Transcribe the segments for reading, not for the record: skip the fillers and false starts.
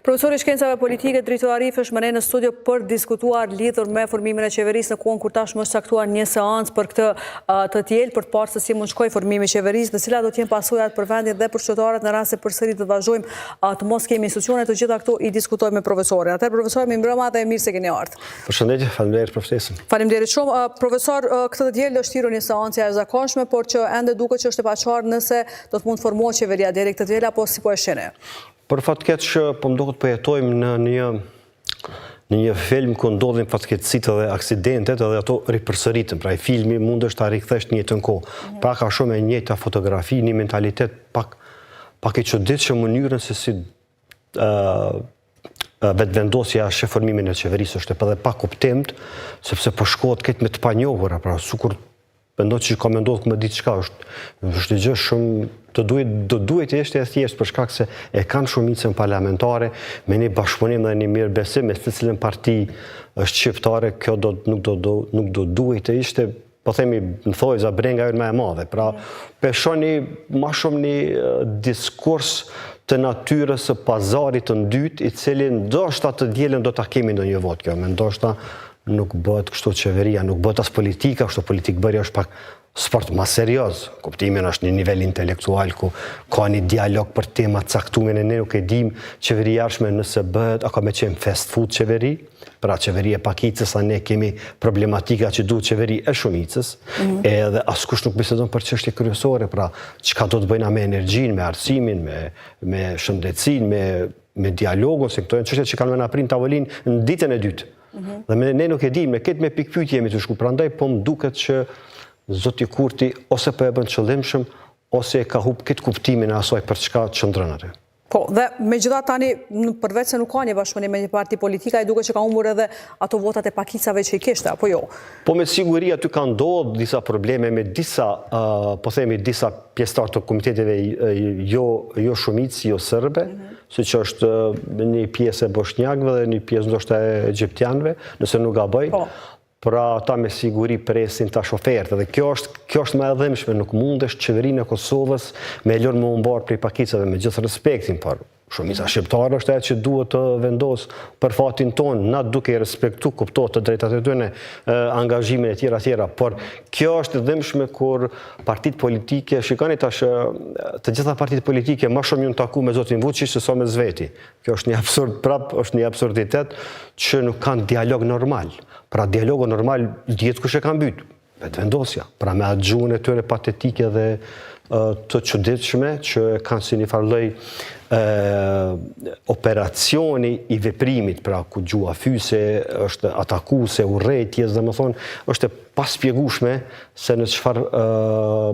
Profesori i shkencave politike Drito Arif është më ne në studio për diskutuar lidhur me formimin e qeverisë në kohën kur tashmë është caktuar një seancë për këtë të tillë për të parë se si mund shkojë formimi i qeverisë dhe cilat do të jenë pasojat për vendin dhe për qytetarët në rast se përsëri të vazhdojmë të mos kemi institucione, të gjitha këto i diskutojmë me profesorin. Atëherë profesor, më mbrëma dhe mirë se keni ardhur. Përshëndetje, faleminderit për ftesën. Faleminderit shumë. Profesor, këtë të diel është thirrur një seancë e zakonshme, por që ende duket që është e paqartë nëse do të mund të formohet qeveria deri këtë të diel apo si po e shihni? Për fatkeq që po mduket po jetojmë në një film ku ndodhin fatkeqësitë dhe aksidentet edhe ato ripërsëriten. Pra filmi mund është ta rikthesh në njëjtën kohë. Pra ka shumë e njëjta fotografi, një mentalitet pak e çuditshëm mënyrën se si vetëvendosja e formimin e qeverisë është edhe pa kuptim, sepse po shkohet këtë me të panjohura, pra sikur mendoj që ka menduar ku më diçka është gjë shumë do duhet të ishte e thjeshtë për shkak se e kanë shumicën parlamentare me një bashkëpunim dhe një mirëbesim me të cilën parti është shqiptare, kjo nuk do duhet të ishte, po themi në thojza brenga jonë më e madhe. Pra peshoni më shumë një diskurs të natyrës së pazarit të dytë, i cili ndoshta të dielën do ta kemi ndonjë vot kjo, ndoshta nuk bëhet kështu qeveria, nuk bëhet as politika, kështu politikë bërja është pak sport ma serioz. Kuptimin është një nivel intelektual ku ka një dialog për tema caktuar e ne nuk e dim qeveria jashtme nëse bëhet, a ka me qenë fast food qeveri, pra qeveri e pakicës, a ne kemi problematika që duhet qeveri e shumicës, edhe askush nuk bisedon për çështje kryesore, pra çka do të bëjna me energjinë, me arsimin, me shëndetësinë, me dialogun, se këto janë çështje që kanë me na prind tavolinë në ditën e dytë. Dhe ne nuk e dim, me këtë me pikpyetje jemi të shku, prandaj po më duket që Zoti Kurti ose po e bën qëllimshëm ose e ka humbur këtë kuptimin e asaj për çka qëndron atë. Po, dhe megjithatë tani përveç se nuk ka një bashkëpunim me një parti politika, i duket që ka humbur edhe ato votat e pakicave që i kishte, apo jo? Po me siguri aty ka ndodhur disa probleme me disa, po themi disa pjesëtar të komiteteve jo shumicë, jo serbe, siç është një pjesë e bosnjakëve dhe një pjesë ndoshta e egjiptianëve, nëse nuk gaboj. Pra ata me siguri presin tash ofertë dhe kjo është më e dhimbshme, nuk mundesh qeverinë e Kosovës me e lënë më humbar prej pakicave me gjithë respektin, por shumica shqiptare është ajo që duhet të vendos për fatin tonë, na duke i respektu kuptohet të drejtat e tyre, angazhimin e tjera, por kjo është e dhimbshme kur partitë politike, shikoni tash të gjitha partitë politike më shumë janë taku me zotin Vučić se sa me Zveti. Kjo është një absurd, është një absurditet që nuk kanë dialog normal. Pra dialogu normal dihet kush e ka mbyt, vetëvendosja. Pra me atë gjuhën e tyre patetike dhe të çuditshme që kanë si një farë lloj operacioni i veprimit, pra ku gjua fyse është atakuese, urrëties, domethënë është e paspjegueshme se në çfarë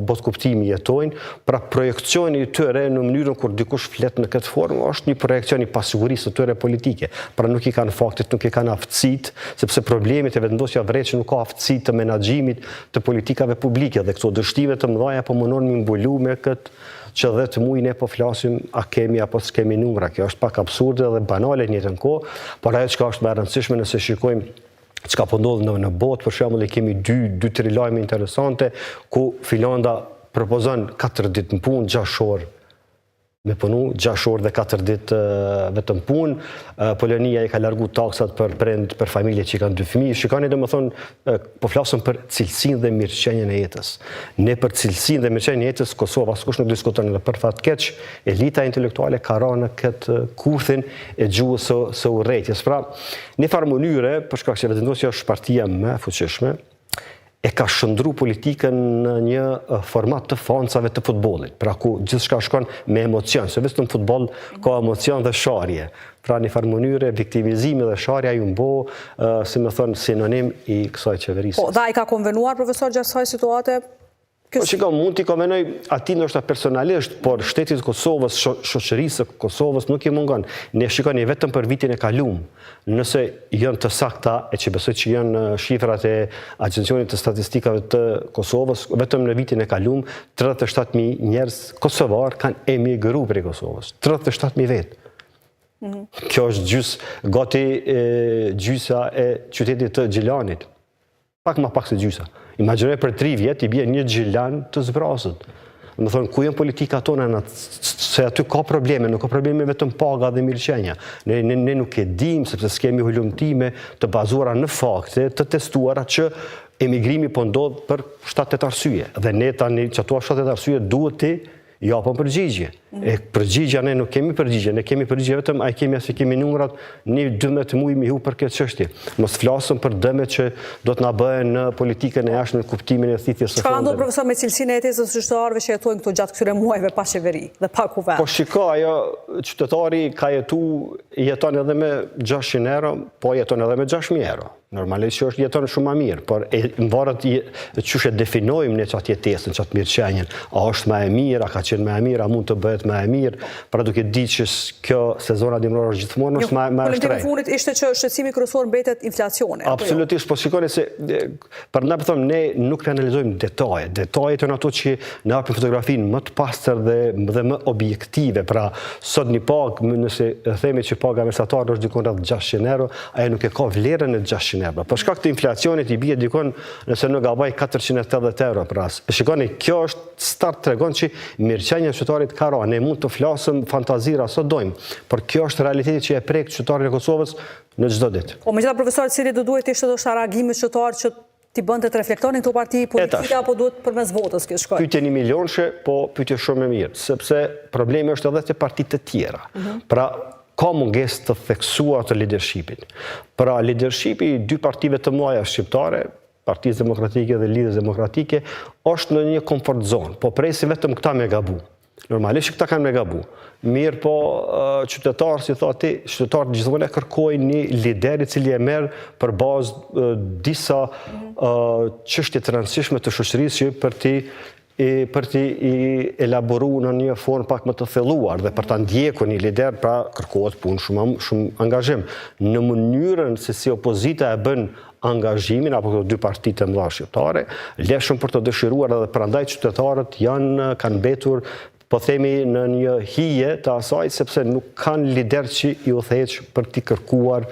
botkuptimi jetojnë, pra projekcioni i tyre në mënyrën kur dikush flet në këtë formë është një projekcion i pasigurisë së tyre politike. Pra nuk i kanë faktet, nuk i kanë aftësitë, sepse problemi te vetëvendosja vret që nuk ka aftësi të menaxhimit të politikave publike dhe këto dështime të mëdha po mundon mi mbulu me këtë që 10 muaj ne po flasim a kemi apo s'kemi numra. Kjo është pak absurde dhe banale në njëjtën kohë, por ajo që është më e rëndësishme nëse shikojmë çka po ndodh në botë, për shembull kemi 2-3 lajme interesante ku Finlanda propozon 4 ditë në punë, 6 orë me punu, 6 orë dhe 4 ditë vetëm punë. Polonia i ka largu taksat për prind, për familje që kanë 2 fëmijë. Shikoni domethënë po flasëm për cilësinë dhe mirëqenien e jetës. Ne për cilësinë dhe mirëqenien e jetës Kosova askush nuk diskuton, edhe për fat keq elita intelektuale ka rënë në këtë kurthin e gjuhës së urrëties. Pra, në farë mënyre, për shkak se vetëvendosja është partia më e fuqishme, e ka shëndru politikën në një format të fancave të futbollit, pra ku gjithçka shkon me emocion, se vetëm futboll ka emocion dhe sharje. Pra në farë mënyre viktimizimi dhe sharja ju mbo, si më thon, sinonim i kësaj qeverisë. Po, dhe ai ka konvenuar profesor gjatë kësaj situate? Po që mund t'i konvenoj ati ndoshta personalisht, por shtetit Kosovës, shoqërisë Kosovës nuk i mungon. Ne shikoni vetëm për vitin e kaluar, nëse janë të sakta, e që besoj që janë shifrat e Agjencionit të Statistikave të Kosovës, vetëm në vitin e kaluar 37.000 njerëz kosovar kanë emigruar prej Kosovës. 37.000 vetë. Kjo është gati gjysa e qytetit të Gjilanit. Pak më pak se gjysa. Imagjinoj për 3 vjet i bie një Gjilan të zbrasët. Më thonë, ku jenë politika tona, se aty ka probleme, nuk ka probleme vetëm paga dhe mirëqenia. Ne nuk e dim, sepse s'kemi hulumtime të bazuara në fakte, të testuara që emigrimi po ndodh për 7-8 arsye. Dhe ne tani që ato 7-8 arsye duhet të japën përgjigje. E përgjigja ne nuk kemi përgjigje, ne kemi përgjigje vetëm a kemi as kemi numrat, një 12 muaj mi hu për këtë çështje. Mos flasëm për dëmet që do të na bëhen në politikën e jashtme në kuptimin e thithjes së fundit. Çfarë ndodh profesor me cilësinë e jetës së qytetarëve që jetojnë këtu gjatë këtyre muajve pa qeveri dhe pa kuvend? Po shiko, ajo qytetari ka jeton edhe me 600 euro, po jeton edhe me 6.000 euro. Normalisht që është jeton shumë më mirë, por në varet çush e definojmë ne çat jetesën, çat mirëqenien, a është më e mirë, a ka qenë më e mirë, a mund të bëhet më e mirë, pra duke ditë që kjo sezona dimror është gjithmonë është më e shtrenjtë. Në fundit ishte që shqetësimi kryesor mbetet inflacioni. Absolutisht, po shikoni se për na them ne nuk analizojmë detajet. Detajet janë ato që na japin fotografinë më të pastër dhe më objektive. Pra sot një pagë, nëse themi që paga mesatare është dikon rreth 600 euro, ajo nuk e ka vlerën e 600 euro. Për shkak të inflacionit i bie dikon nëse nuk gaboj 480 euro për as. Shikoni, kjo është start tregon që mirëqenia e qytetarit ka ra. Ne mund të flasim fantazira sa dojmë, por kjo është realiteti që e prek qytetarin e Kosovës në çdo ditë. Po megjithatë profesor, cili do duhet të ishte ndoshta reagimi qytetar që ti bënte të reflektonin këto parti politike apo duhet përmes votës kjo shkoj? Pyetje 1 milionshe, po pyetje shumë e mirë, sepse problemi është edhe te partitë të tjera. Pra ka munges të theksuar të leadershipit. Pra leadershipi i dy partive të mëdha shqiptare, Partisë Demokratike dhe Lidhjes Demokratike, është në një comfort zone, po presin vetëm këta me gabu. Normalisht këta kanë me gabu. Mirë po qytetarë, si thati, qytetarë gjithmonë kërkojnë një lider i cili e merr për bazë disa çështje të rëndësishme të shoqërisë që për t'i elaboru në një formë pak më të thelluar dhe për ta ndjekur një lider, pra kërkohet punë shumë angazhim. Në mënyrën se si opozita e bën angazhimin apo këto dy partitë të mëdha shqiptare, leshëm për të dëshiruar edhe prandaj qytetarët kanë mbetur, po themi, në një hije të asaj, sepse nuk kanë lider që i udhëheq për ta kërkuar,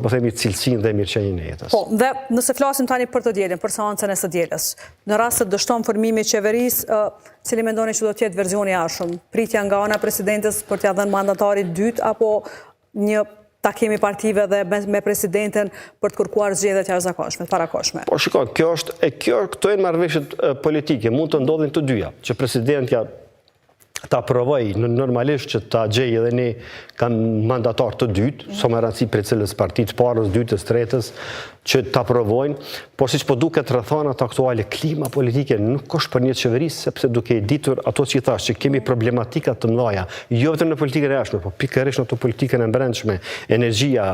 po themi, cilësinë dhe mirëqenien e jetës. Po, dhe nëse flasim tani për të dielën, për seancën e së dielës, në rast se dështon formimi i qeverisë, cili mendoni që do të jetë versioni i arshëm? Pritja nga ana presidentes për t'ia dhënë mandatarit dytë apo një takimi partive dhe me presidenten për të kërkuar zgjedhje të jashtëzakonshme, të parakoshme? Po shikoj, këto janë marrëveshjet politike, mund të ndodhin të dyja, që presidentja ta provoj normalisht që ta gjej edhe ne kanë mandatar të dytë, sa më rëndësi për cilës partit parës, dytës, tretës, që ta provojnë, por siç po duket rrethonat aktuale, klima politike nuk është për një qeveri, sepse duke i ditur ato që i thash, që kemi problematika të mëdha, jo vetëm në politikën e jashtme, por pikërisht në ato politikën e brendshme, energjia,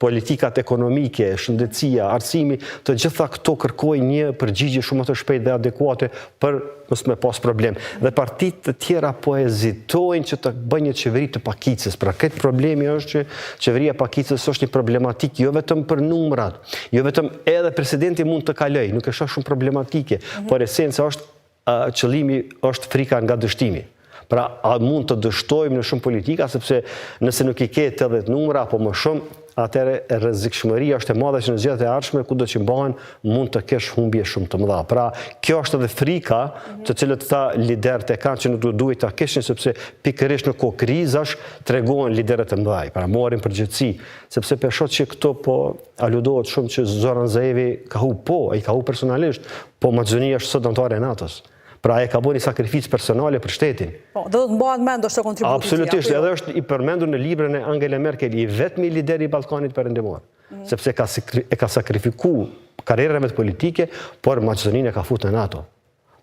politikat ekonomike, shëndetësia, arsimi, të gjitha këto kërkojnë një përgjigje shumë të shpejtë dhe adekuate për mos me pas problem. Dhe partitë të tjera po hezitojnë që të bëjnë një qeveri të pakicës. Pra këtë problemi është që qeveria pakicës është një problematik jo vetëm për numrat, jo vetëm edhe presidenti mund të kaloj, nuk është shumë problematike, por esenca është qëllimi është frika nga dështimi. Pra a mund të dështojmë në shumë politika, sepse nëse nuk i ketë edhe numra apo më shumë, atëherë rrezikshmëria është e madhe që në zgjedhjet e ardhshme kudo që mbahen mund të kesh humbje shumë të mëdha. Pra kjo është edhe frika të cilët ta liderët e kanë që nuk duhet ta kishin, sepse pikërisht në kohë krizash tregohen liderët e mëdhaj, pra marrin përgjegjësi, sepse peshot që këto po aludohet shumë që Zoran Zaevi ka humbur, ai ka humbur personalisht, po Maxhonia është sot anëtare e NATO-s. Pra e ka bërë një sakrificë personale për shtetin. Po, do të mbahet mend ndoshta kontributi. Absolutisht, edhe është i përmendur në librin e Angela Merkel, i vetmi lider i Ballkanit Perëndimor, sepse e ka sakrifikuar karrierën e politike, por Maqedoninë e ka futur në NATO.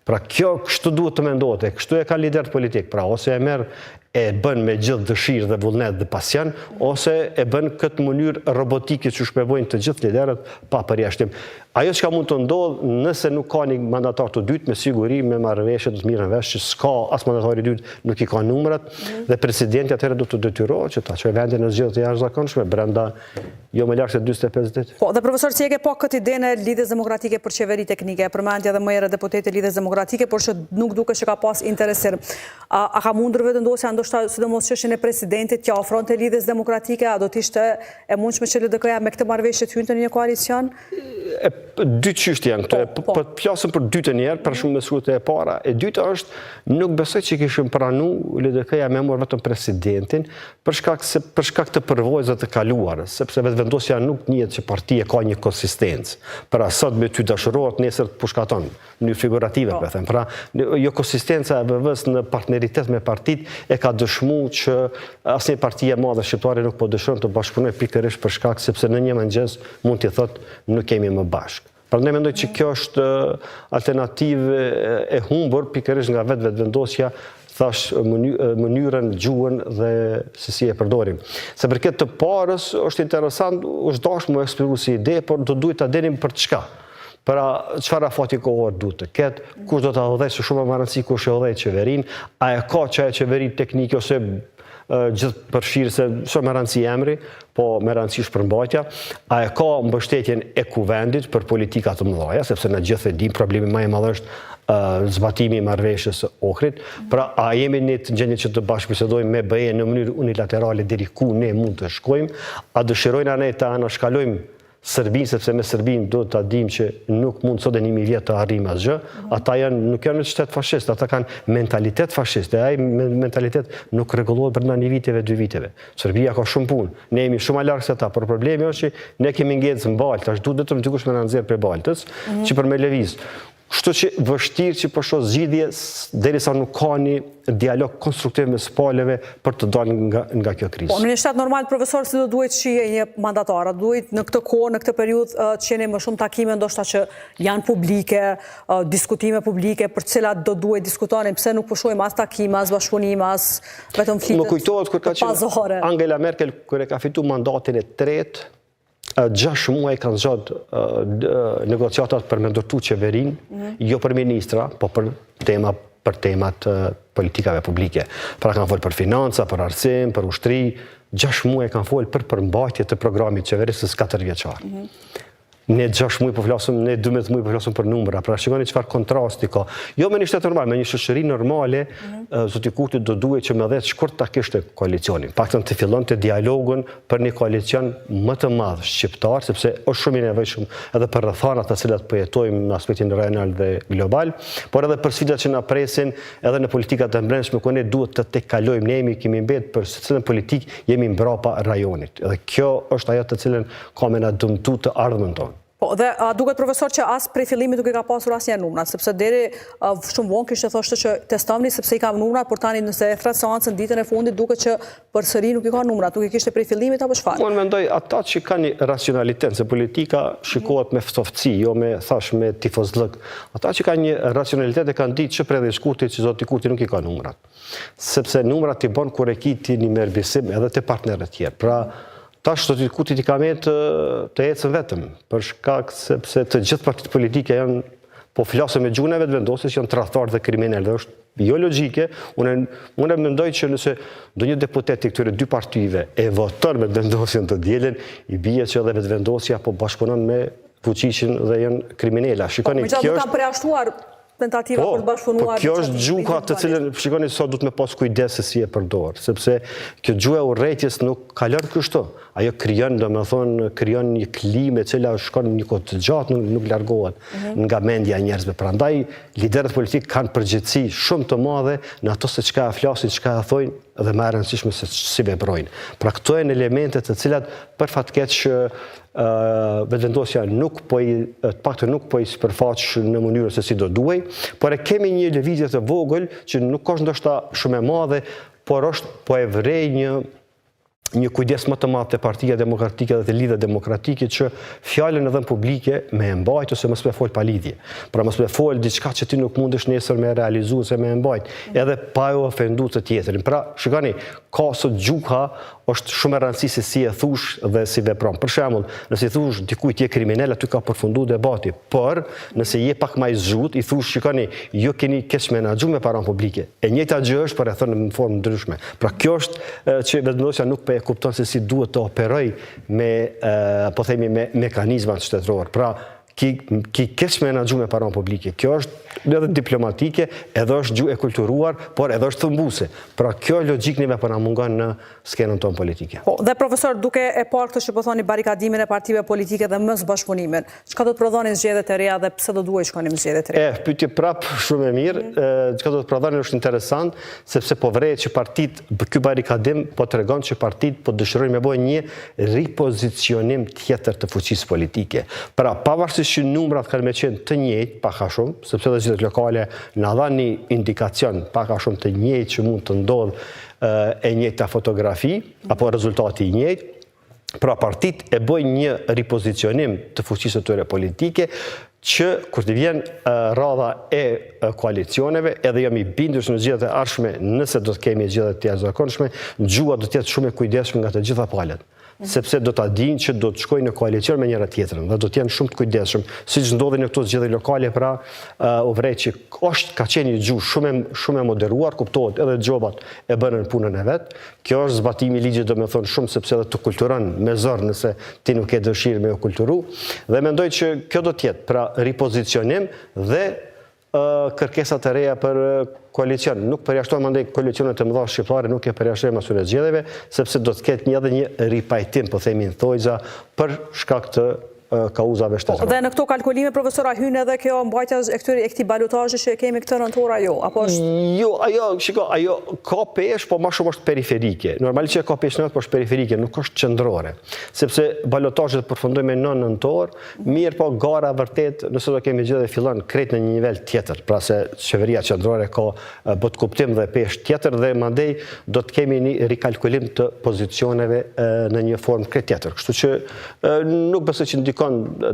Pra kjo kështu duhet të mendohet, kështu e ka lider politik, pra ose e merr e bën me gjithë dëshirë dhe vullnet dhe pasion, ose e bën këtë mënyrë robotike që shpjegojnë të gjithë liderët pa përjashtim. Ajo që mund të ndodhë nëse nuk ka një mandatar të dytë, me siguri me marrëveshje do të mirën vesh që s'ka as mandatari i dytë, nuk i ka numrat dhe presidenti atëherë do të detyrohet që ta çojë vendin në zgjedhje të jashtëzakonshme brenda jo më larg se 45 ditë. Po, dhe profesor, si e ke pa këtë idenë e Lidhjes Demokratike për qeveri teknike, përmendja edhe më herët deputeti Lidhjes Demokratike, por që nuk duket që ka pas interesim. A ka mundur vetëndosja ndoshta sidomos çështjen e presidentit që ofronte lidhjes demokratike, a do të ishte e mundshme që LDK-ja me këtë marrëveshje të hynte në një koalicion? Dy çështje janë këto. Po të flasim për dytën njerë, për shumë mesrute e para. E dyta është, nuk besoj që kishim pranu LDK-ja me morë vetëm presidentin, për shkak të përvojëve të kaluarës, sepse vetëvendosja nuk njihet që partia ka një konsistencë. Pra sot me ty dashurohet, nesër të pushkaton, në figurative, për them. Pra, jo konsistenca e VV-s në partneritet me partit e ka dëshmu që asnjë parti e madhe shqiptare nuk po dëshiron të bashkëpunojë pikërisht për shkak sepse në një mëngjes mund t'i thotë nuk kemi më bashkë. Prandaj mendoj që kjo është alternativë e humbur pikërisht nga vetëvendosja, thash mënyrën, gjuhën dhe se si e përdorim. Se për këtë të parës është interesant, është dashur më eksploru si ide, por do duhet ta denim për çka. Pra, çfarë afati kohor duhet të ketë, kush do ta udhëheqë, shumë më rëndësi kush e udhëheq qeverinë, a e ka çaj qeveri teknike ose gjithë përfshirëse, shumë me rëndësi emri, po me rëndësi shpërmbajtja, a e ka mbështetjen e kuvendit për politika të mëdhaja, sepse në gjithë e dim problemi më i madh është zbatimi i marrëveshjes së Ohrit. Pra, a jemi në të gjendje që të bashkëbisedojmë me BE në mënyrë unilaterale deri ku ne mund të shkojmë, a dëshirojnë ne të anashkalojmë Serbinë, sepse me Serbinë do të dim që nuk mund sot e 1000 vjet të arrijmë asgjë. Ata nuk janë shtet fashist, ata kanë mentalitet fashist. Ai mentalitet nuk rregullohet brenda 1 viteve, 2 viteve. Serbia ka shumë punë. Ne jemi shumë më larg se ata, por problemi është që ne kemi ngecë mbalt, tash duhet vetëm dikush me na nxjerr prej baltës, që për me lëviz. Kështu që vështirë që po shoh zgjidhje derisa nuk ka një dialog konstruktiv mes palëve për të dalë nga kjo krizë. Po, në një shtat normal, profesor, si do duhet shihej një mandatar? Duhet në këtë kohë, në këtë periudhë të qeni më shumë takime ndoshta që janë publike, diskutime publike për cilat do duhet diskutonin, pse nuk po shohim as takime, as bashkëpunim, as vetëm flitet. Më kujtohet kur ka qenë Angela Merkel kur e ka fituar mandatin e tretë, 6 muaj kanë zgjat negociatat për me ndërtu qeverinë, jo për ministra, po për temat politikave publike. Pra kanë folë për financa, për arsim, për ushtri, 6 muaj kanë folë për përmbajtje të programit qeverisës 4 vjeçar. Ne 6 muaj po flasim, ne 12 muaj po flasim për numra, pra shikoni çfarë kontrasti ka. Jo me një shtet normal, me një shoqëri normale, zoti Kurti do duhet që me 10 shkurt ta kishte koalicionin. Paktën të fillonte dialogun për një koalicion më të madh shqiptar, sepse është shumë i nevojshëm edhe për rrethanat të cilat po jetojmë në aspektin regional dhe global, por edhe për sfidat që na presin edhe në politikat e brendshme ku ne duhet të tekalojmë, ne kemi mbetë për secilën politikë jemi mbrapa rajonit. Edhe kjo është ajo të cilën ka me na dëmtu të ardhmen tonë. Po, dhe duket profesor që as prej fillimit nuk i ka pasur asnjë numra, sepse deri shumë vonë kishte thoshte që testovni sepse i kam numra, por tani nëse e thret seancën ditën e fundit duket që përsëri nuk i ka numra, nuk i kishte prej fillimit apo çfarë? Unë mendoj ata që kanë një racionalitet, se politika shikohet me ftofësi, jo me me tifozllëk. Ata që kanë një racionalitet e kanë ditë që prej Kurtit që zoti Kurti nuk i ka numrat. Sepse numrat i bën kur e kiti një merrbesim edhe te partnerët tjerë. Pra, tash zoti Kurti i ka me të ecën vetëm, për shkak sepse të gjithë partitë politike janë, po flasën me gjuhën e vetëvendosjes, janë tradhtarë dhe kriminalë, dhe është jo logjike. Unë mendoj që nëse ndonjë deputet i këtyre dy partive e voton me vetëvendosjen të dielën, i bie që edhe vetëvendosja po bashkëpunon me fuqiqin dhe janë kriminala. Shikoni, kjo është përjashtuar tentativa për të bashkëpunuar. Kjo është gjuha të cilën, shikoni, sot duhet me pas kujdes se si e përdor, sepse kjo gjuha e urrëties nuk ka lënë kështu. Ajo krijon, domethënë, krijon një klimë e cila shkon një kohë të gjatë, nuk largohet nga mendja e njerëzve. Prandaj liderët politikë kanë përgjegjësi shumë të madhe në ato se çka flasin, çka thojnë dhe më e rëndësishme se si veprojnë. Pra këto janë elemente të cilat për fatkeq që vetëvendosja nuk po i sipërfaq në mënyrën se si do duhej, por e kemi një lëvizje të vogël që nuk është ndoshta shumë e madhe, por është po e vrej një kujdes më të madh te Partia Demokratike dhe te lidhjet demokratike që fjalën edhe publike me e mbajt ose mos me fol pa lidhje. Pra mos me fol diçka që ti nuk mundesh nesër me realizu ose me e mbajt, edhe pa e ofendu të tjetrin. Pra, shikoni, ka sot gjuha është shumë e rëndësishme se si e thush dhe si vepron. Për shembull, nëse i thush dikujt je kriminal, aty ka përfunduar debati. Por nëse je pak më i zhut, i thush, shikoni, ju keni keq menaxhuar me para publike. E njëjta gjë është për e thënë në formë ndryshme. Pra kjo është që vetëvendosja nuk po e kupton se si duhet të operoj me, po themi, me mekanizmat shtetëror. Pra, ki keq menaxhuar me para publike. Kjo është edhe diplomatike, edhe është gjuhë e kulturuar, por edhe është thëmbuse. Pra kjo logjik neve për na mungon në skenën tonë politike. Dhe profesor, duke e parë këtë që po thoni barikadimin e partive politike dhe mës bashkëpunimin, çka do të prodhonin zgjedhjet e reja dhe pse do duhej shkonim zgjedhjet e reja? Pyetje prap shumë e mirë, çka do të prodhonin është interesant, sepse po vret që partit, ky barikadim po tregon që partit po dëshirojnë me bëjë një ripozicionim tjetër të fuqisë politike. Pra, pavarësisht që numrat kanë me qenë të njëjtë, pak a shumë, sepse dhe zgjedhjet lokale na dhanë një indikacion pak a shumë të njëjtë që mund të ndodhë e njëjta fotografi, apo rezultati i njëjtë. Pra partit e bëjnë një ripozicionim të fuqisë të tyre politike, që kur të vjen radha e koalicioneve, edhe jam i bindur se në zgjedhjet e ardhshme, nëse do të kemi zgjedhje të jashtëzakonshme, gjua do të jetë shumë e kujdesshme nga të gjitha palët. Sepse do ta dinë që do të shkojnë në koalicion me njëra tjetrën dhe do të jenë shumë të kujdesshëm, siç ndodhi në këto zgjedhje lokale, pra u vret që ka qenë një gjuhë shumë e moderuar, kuptohet edhe xhobat e bënën punën e vet. Kjo është zbatimi i ligjit, domethënë shumë, sepse edhe të kulturon me zor nëse ti nuk ke dëshirë me u kulturu, dhe mendoj që kjo do të jetë pra ripozicionim dhe kërkesat e reja për koalicion. Nuk përjashtojmë andaj koalicionet e mëdha shqiptare, nuk e përjashtojmë atyre zgjedhjeve, sepse do të ketë edhe një ripajtim, po themi në thojza, për shkak të kauzave shtetërore. Dhe në këto kalkulime, profesora, hyn edhe kjo mbajtja e këtij balotazhi që kemi këtë nëntor ajo, apo është? Jo, ajo ka peshë, po më shumë është periferike. Normalisht që ka peshë po është periferike, nuk është qendrore. Sepse balotazhi përfundoi me 9 nëntor, mirë po gara vërtet, nëse do kemi gjë dhe fillon krejt në një nivel tjetër, pra se qeveria qendrore ka bot kuptim dhe peshë tjetër dhe mandej do të kemi një rikalkulim të pozicioneve në një formë krejt tjetër. Kështu që nuk besoj që ndikon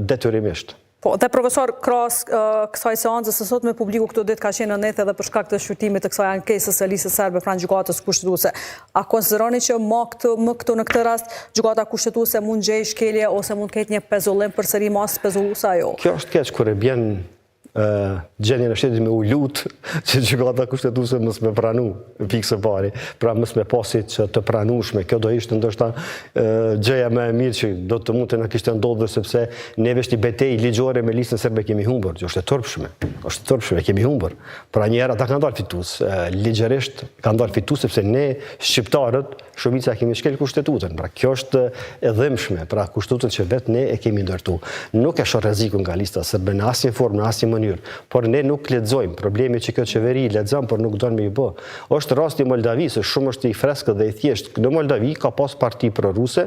detyrimisht. Po, dhe profesor, krahas kësaj seancës së sotme, publiku këtë ditë ka qenë në net edhe për shkak të shqyrtimit të kësaj ankesës së listës serbe pranë gjykatës kushtetuese. A konsideroni që më këtu në këtë rast gjykata kushtetuese mund gjej shkelje ose mund ketë një pezullim përsëri mas pezulluese ajo? Kjo është keq kur e bjen gjendjen e shtetit me u lut që gjykata kushtetuese mos me pranu pikë së pari, pra mos me pasi që të pranueshme. Kjo do ishte ndoshta gjëja më e mirë që do të mund të na kishte ndodhur, sepse neve është një betejë ligjore me listën serbe kemi humbur, që është e turpshme, kemi humbur. Pra një herë ata kanë dalë fitues, ligjërisht kanë dalë fitues sepse ne shqiptarët shumica kemi shkel kushtetutën. Pra kjo është e dhimbshme, pra kushtetutën që vetë ne e kemi ndërtu. Nuk e shoh rrezikun nga lista serbe në asnjë formë, në asnjë mënyrë, por ne nuk lexojmë. Problemi që kjo qeveri lexon, por nuk don me i bë. Është rasti i Moldavisë, shumë është i freskët dhe i thjeshtë. Në Moldavi ka pas parti proruse,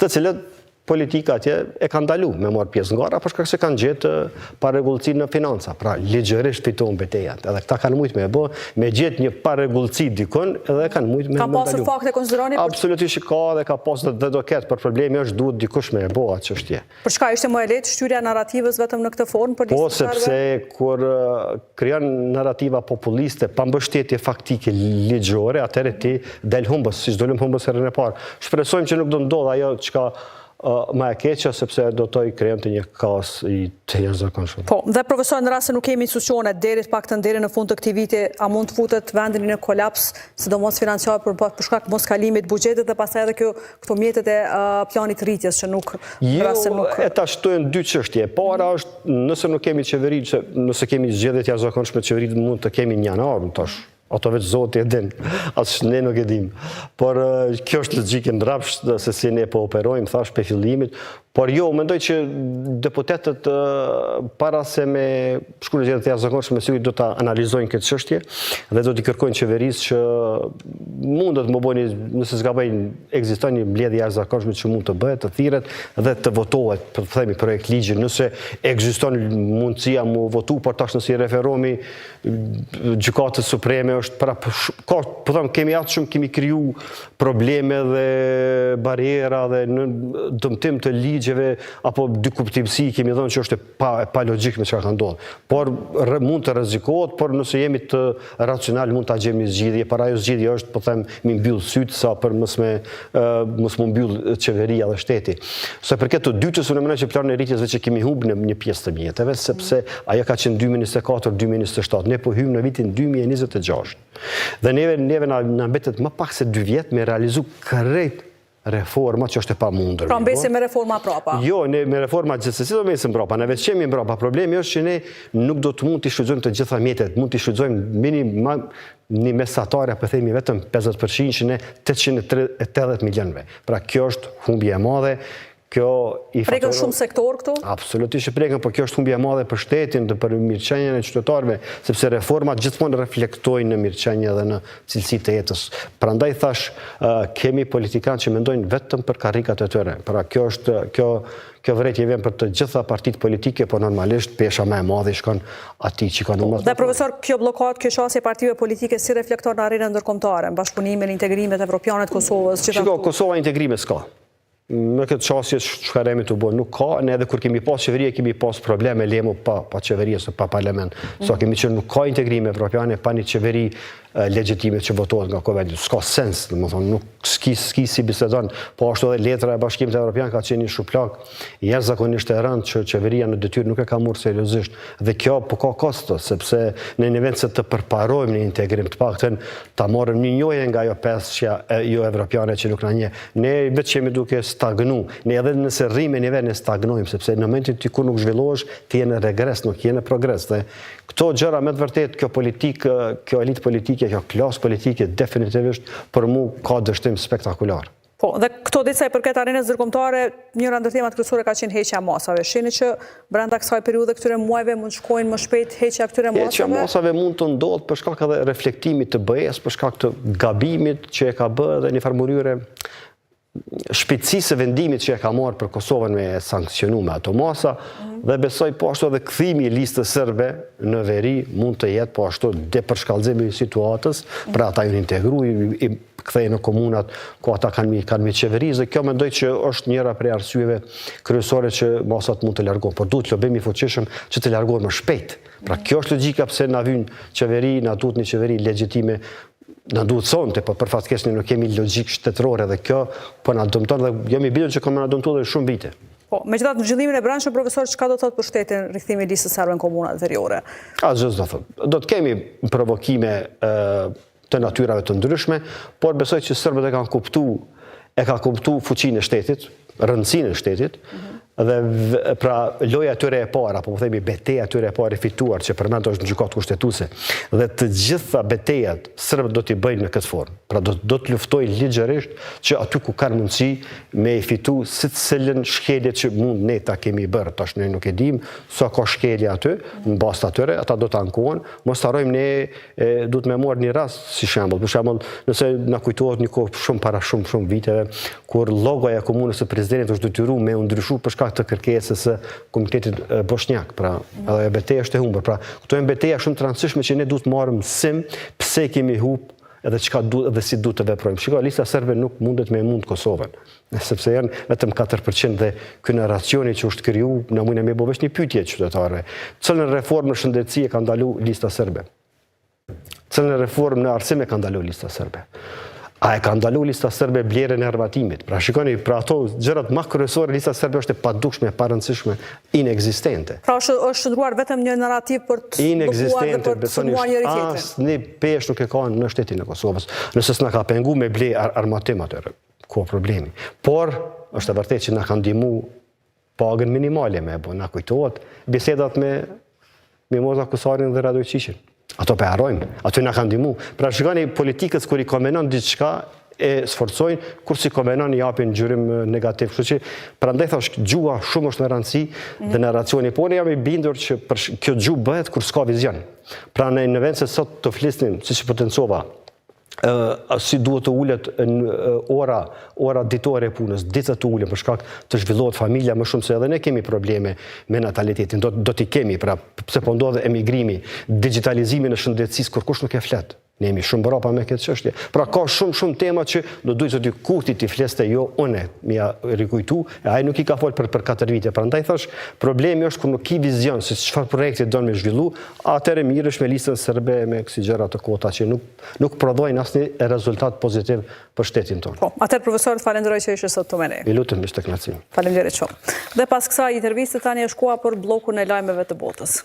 të cilët politika atje e kanë ndalu me marrë pjesë në gara, për shkak se kanë gjetë parregullësi në financa. Pra, ligjërisht fitojnë betejat. Edhe këta kanë mujt me bë, me gjetë një parregullësi dikon, edhe kanë mujt me ndalu. Ka pasur fakte konsideroni? Absolutisht ka dhe ka pasur dhe do ketë, por problemi është duhet dikush me e bë atë çështje. Për çka ishte më e lehtë shtyria narrativës vetëm në këtë formë për listën serbe? Po, sepse kur krijon narrativa populiste pa mbështetje faktike ligjore, atëherë ti del humbës, siç dolëm humbës herën e parë. Shpresojmë që nuk do ndodh ajo çka ma e keqja, sepse do të i krijon të një kaos i të jashtëzakonshëm. Po, dhe profesor, në rast se nuk kemi institucione deri të paktën deri në fund të këtij viti, a mund të futet vendi në kolaps, sidomos financiar për shkak të moskalimit të buxhetit dhe pastaj edhe këto mjetet e planit rritjes që nuk e ta shtojnë dy çështje. E para është nëse nuk kemi qeveri, nëse kemi zgjedhje të jashtëzakonshme të qeverisë, mund të kemi një janar, tash. Ato veç Zoti e din, as ne nuk e dim. Por kjo është logjike ndrapsht se si ne po operojmë, thash pe fillimit. Por jo, mendoj që deputetët para se me shkruajnë zgjedhje të jashtëzakonshme sigurisht do ta analizojnë këtë çështje dhe do t'i kërkojnë qeverisë që mundet të më bëni, nëse zgabojnë, ekziston një mbledhje jashtëzakonshme që mund të bëhet, të thirret dhe të votohet, për të themi projekt ligji, nëse ekziston mundësia mu votu, por tash nëse i referohemi gjykatës supreme është para po them kemi atë shumë kemi kriju probleme dhe bariera dhe në dëmtim të ligjeve apo dy kuptimsi kemi dhënë që është pa logjik me çka ka ndodhur. Por mund të rrezikohet, por nëse jemi të racional mund ta gjejmë zgjidhje. Para ajo zgjidhje është po them mi mbyll syt sa për mos më mbyll qeveria dhe shteti. Sa përket të dytës unë mendoj që plani i rritjes vetë që kemi humbur në një pjesë të mjeteve sepse ajo ka qenë 2024-2027. Ne po hym në vitin 2026. Dhe neve na mbetet më pak se 2 vjet me realizu krejt reforma që është e pamundur. Pra mbesim me reforma prapa? Jo, ne me reforma gjithsesi do mbesim prapa, ne veç qemi mbrapa. Problemi është që ne nuk do të mund të shfrytëzojmë të gjitha mjetet, mund të shfrytëzojmë një mesatare, për themi vetëm 50% që ne 880 milionëve. Pra kjo është humbje e madhe. Prekën shumë sektor këtu? Absolutisht që prekën, por kjo është humbje e madhe për shtetin dhe për mirëqenjen e qytetarëve, sepse reformat gjithmonë reflektojnë në mirëqenje dhe në cilësi të jetës. Prandaj thash, kemi politikanë që mendojnë vetëm për karrikat e tyre. Pra kjo vërejtje vjen për të gjitha partitë politike, por normalisht pesha më e madhe shkon atij që kanë më. Dhe profesor, kjo blokad, kjo qasje partive politike si reflekton në arenën ndërkombëtare, bashkëpunimin, integrimet evropiane të Kosovës? Shiko, Kosova integrime s'ka. Me këtë qasje shkaremi të bo nuk ka, ne edhe kur kemi pas qeveria, kemi pas probleme lemu pa qeveria, pa parlament. So kemi që nuk ka integrime evropiane, pa një qeveri legjitime që votohet nga Kovendi. S'ka sens, dhe më thonë, nuk s'ki si bisedon, po ashtu edhe letra e Bashkimit Evropian ka qenë një shuplak, jashtëzakonisht e rëndë që qeveria në detyrë nuk e ka marrë seriozisht. Dhe kjo po ka kosto, sepse në një vend se të përparojmë një integrim, të paktën ta marrim një njohje nga ajo pesë jo evropiane që nuk na njeh. Ne vetë jemi duke stagnu. Ne edhe nëse rrimë në vend ne stagnojmë, sepse në momentin ti kur nuk zhvillohesh, ti je në regres, nuk je në progres. Dhe këto gjëra me të vërtetë, kjo politikë, kjo elitë politike, kjo klasë politike definitivisht për mu ka dështim spektakular. Po, dhe këto ditë sa i përket arenës ndërkombëtare, njëra ndër temat kryesore ka qenë heqja e masave. Shihni që brenda kësaj periudhe këtyre muajve mund shkojnë më shpejt heqja këtyre masave? Heqja e masave mund të ndodhë për shkak edhe reflektimit të BE-s, për shkak të gabimit që e ka bërë dhe një farë shpejtësisë e vendimit që e ka marrë për Kosovën me sankcionu me ato masa, dhe besoj po ashtu edhe kthimi i listës serbe në veri mund të jetë po ashtu depërshkallëzimi i situatës, pra ata ju integru, i kthejnë në komunat ku ata kanë me qeverisë, dhe kjo mendoj që është njëra prej arsyeve kryesore që masat mund të largohen, por duhet lobim i fuqishëm që të largohen më shpejt. Pra kjo është logjika pse na vyn qeveri, na duhet një qeveri legjitime. Në duhet sonte, po për fatkeqësi nuk kemi logjik shtetërore dhe kjo po na dëmton dhe jam i bindur që ka më na dëmtuar edhe shumë vite. Po, megjithatë në zhvillimin e brendshëm profesor, çka do të thotë për shtetin rikthimi i listës serbe në komunat veriore? Asgjë do thotë. Do të kemi provokime të natyrave të ndryshme, por besoj që serbët e kanë kuptuar fuqinë e shtetit, rëndësinë e shtetit. Dhe pra loja tyre e parë, apo po themi beteja tyre e parë e fituar, që përmend është në gjykatë kushtetuese, dhe të gjitha betejat serbët do t'i bëjnë në këtë formë. Pra do të luftojnë ligjërisht që aty ku kanë mundësi me i fitu secilën shkelje që mund ne ta kemi bërë, tash ne nuk e dim sa ka shkelje aty, në bazë të atyre, ata do të ankohen. Mos harrojmë ne duhet me marrë një rast si shembull. Për shembull, nëse na kujtohet një kohë shumë para shumë viteve, kur logoja e komunës së presidentit është detyruar me u ndryshu për shkak të kërkesës së Komitetit Bosnjak, pra edhe beteja është e humbur. Pra këto janë beteja shumë të rëndësishme që ne duhet të marrim mësim pse kemi humbur edhe çka duhet dhe si duhet të veprojmë. Shikoj, lista serbe nuk mundet me mund Kosovën, sepse janë vetëm 4% dhe ky narracioni që është kriju na mund me bësh një pyetje qytetarëve. Cilën reformë në shëndetësi e ka ndalu lista serbe? Cilën reformë në arsim e ka ndalu lista serbe? A e ka ndalu lista serbe blerjen e armatimit? Pra shikoni, pra ato gjërat më kryesore lista serbe është e padukshme, e parëndësishme, inekzistente. Pra është shndruar vetëm një narrativ për të blokuar dhe për të sulmuar njëri tjetrin. Asnjë peshë nuk e ka në shtetin e Kosovës. Nëse s'na ka penguar me ble armatim atyre, ku problemi. Por është e vërtetë që na kanë ndihmuar pagën minimale me bë, na kujtohet bisedat me Mimoza Kusarin dhe Radoj Qiqin. Ato pe harrojmë, aty na kanë ndihmuar. Pra shikoni politikës kur i komenon diçka e sforcojnë, kur si komenon i japin gjyrim negativ. Kështu që prandaj thash gjua shumë është në rëndësi dhe narracioni, por ne jam i bindur që kjo gjuhë bëhet kur s'ka vizion. Pra në vend se sot të flisnim, siç potencova, si duhet të ulet në ora ditore e punës, ditët të ulen për shkak të zhvillohet familja më shumë se edhe ne kemi probleme me natalitetin, do t'i kemi, pra pse po ndodhe emigrimi, digitalizimi në shëndetësisë kur kush nuk e flet. Ne jemi shumë brapa me këtë çështje. Pra ka shumë tema që do duhet zoti Kurti t'i fleste, jo unë, mja rikujtu, e ai nuk i ka fol për 4 vite. Prandaj thash, problemi është kur nuk ki vizion se çfarë projekti don me zhvillu, atëherë mirë është me listën serbe me kësi gjëra të kota që nuk prodhojnë asnjë rezultat pozitiv për shtetin tonë. Po, atëherë profesor, falenderoj që ishe sot këtu me ne. I lutem, ishte kënaqësi. Faleminderit shumë. Dhe pas kësaj interviste tani është koha për bllokun e lajmeve të botës.